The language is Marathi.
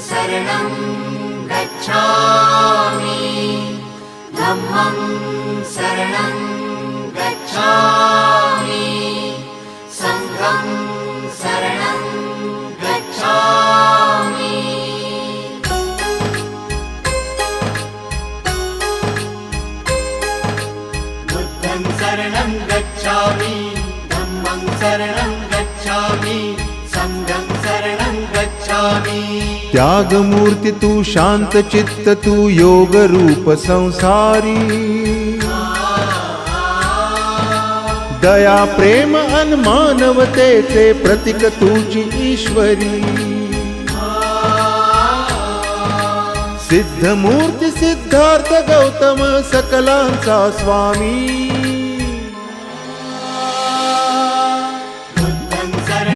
शरणं गच्छामि धम्मं शरणं गच्छामि संघं शरणं गच्छामि बुद्धं शरणं गच्छामि धम्मं शरणं गच्छामि संघं शरणं गच्छामि। त्यागमूर्ती तू शांत चित्त तू योग रूप संसारी दया प्रेम अन मानवतेचे प्रतीक तुझी ईश्वरी सिद्धमूर्ती सिद्धार्थ गौतम सकलांचा स्वामी